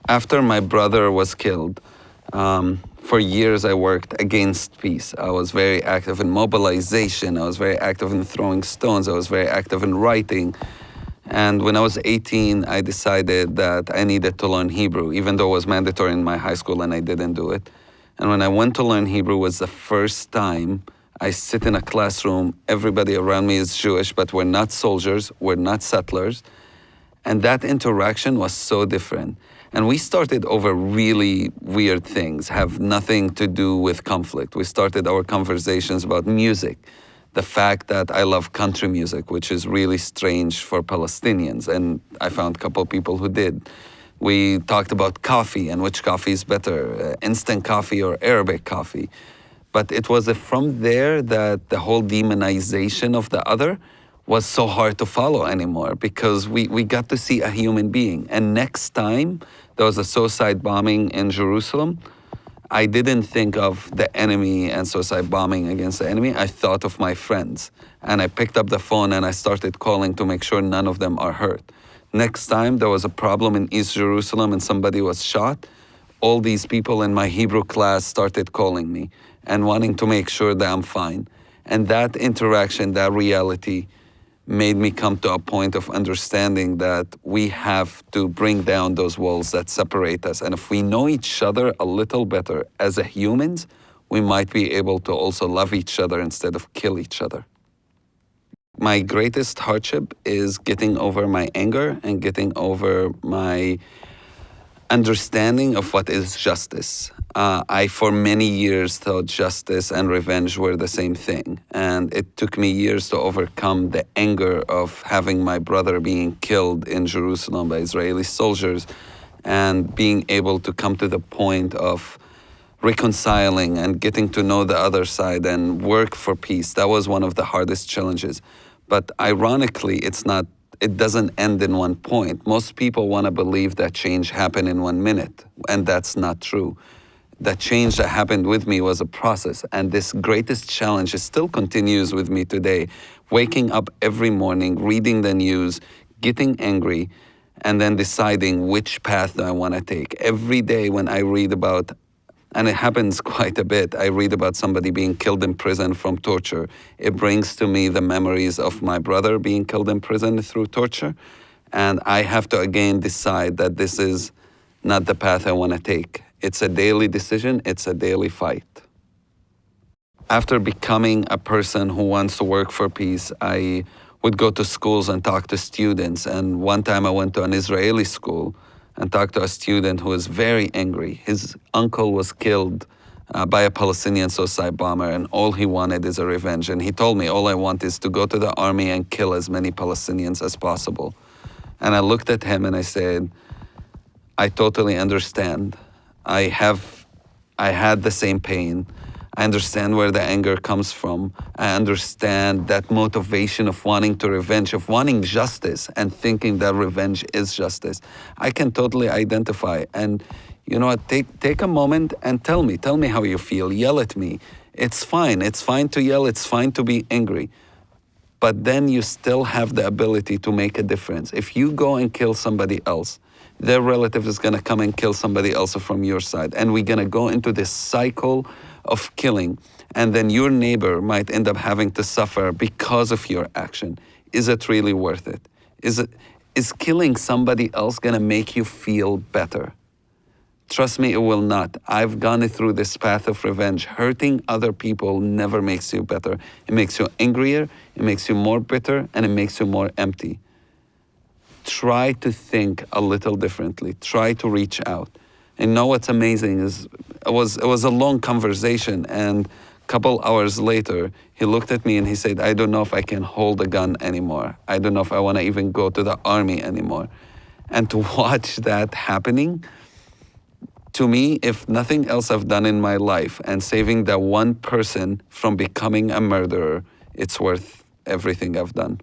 After my brother was killed, for years I worked against peace. I was very active in mobilization. I was very active in throwing stones. I was very active in writing. And when I was 18, I decided that I needed to learn Hebrew, even though it was mandatory in my high school and I didn't do it. And when I went to learn Hebrew was the first time I sit in a classroom. Everybody around me is Jewish, but we're not soldiers, we're not settlers. And that interaction was so different. And we started over really weird things, have nothing to do with conflict. We started our conversations about music, the fact that I love country music, which is really strange for Palestinians. And I found a couple of people who did. We talked about coffee and which coffee is better, instant coffee or Arabic coffee. But it was from there that the whole demonization of the other was so hard to follow anymore, because we got to see a human being. And next time there was a suicide bombing in Jerusalem, I didn't think of the enemy and suicide bombing against the enemy. I thought of my friends. And I picked up the phone and I started calling to make sure none of them are hurt. Next time there was a problem in East Jerusalem and somebody was shot, all these people in my Hebrew class started calling me and wanting to make sure that I'm fine. And that interaction, that reality, made me come to a point of understanding that we have to bring down those walls that separate us. And if we know each other a little better as humans, we might be able to also love each other instead of kill each other. My greatest hardship is getting over my anger and getting over my understanding of what is justice. I, for many years, thought justice and revenge were the same thing. And it took me years to overcome the anger of having my brother being killed in Jerusalem by Israeli soldiers and being able to come to the point of reconciling and getting to know the other side and work for peace. That was one of the hardest challenges. But ironically, it doesn't end in one point. Most people want to believe that change happened in 1 minute, and that's not true. The change that happened with me was a process, and this greatest challenge still continues with me today. Waking up every morning, reading the news, getting angry, and then deciding which path I want to take. Every day when I read about, and it happens quite a bit, I read about somebody being killed in prison from torture. It brings to me the memories of my brother being killed in prison through torture. And I have to again decide that this is not the path I want to take. It's a daily decision, it's a daily fight. After becoming a person who wants to work for peace, I would go to schools and talk to students. And one time I went to an Israeli school and talked to a student who was very angry. His uncle was killed by a Palestinian suicide bomber, and all he wanted is a revenge. And he told me, all I want is to go to the army and kill as many Palestinians as possible. And I looked at him and I said, I totally understand. I had the same pain. I understand where the anger comes from. I understand that motivation of wanting to revenge, of wanting justice and thinking that revenge is justice. I can totally identify. And you know what, take a moment and tell me how you feel. Yell at me. It's fine to yell, it's fine to be angry. But then you still have the ability to make a difference. If you go and kill somebody else, their relative is gonna come and kill somebody else from your side. And we're gonna go into this cycle of killing. And then your neighbor might end up having to suffer because of your action. Is it really worth it? Is killing somebody else gonna make you feel better? Trust me, it will not. I've gone through this path of revenge. Hurting other people never makes you better. It makes you angrier, it makes you more bitter, and it makes you more empty. Try to think a little differently. Try to reach out. And know what's amazing is it was a long conversation, and a couple hours later, he looked at me and he said, I don't know if I can hold a gun anymore. I don't know if I want to even go to the army anymore. And to watch that happening, to me, if nothing else I've done in my life and saving that one person from becoming a murderer, it's worth everything I've done.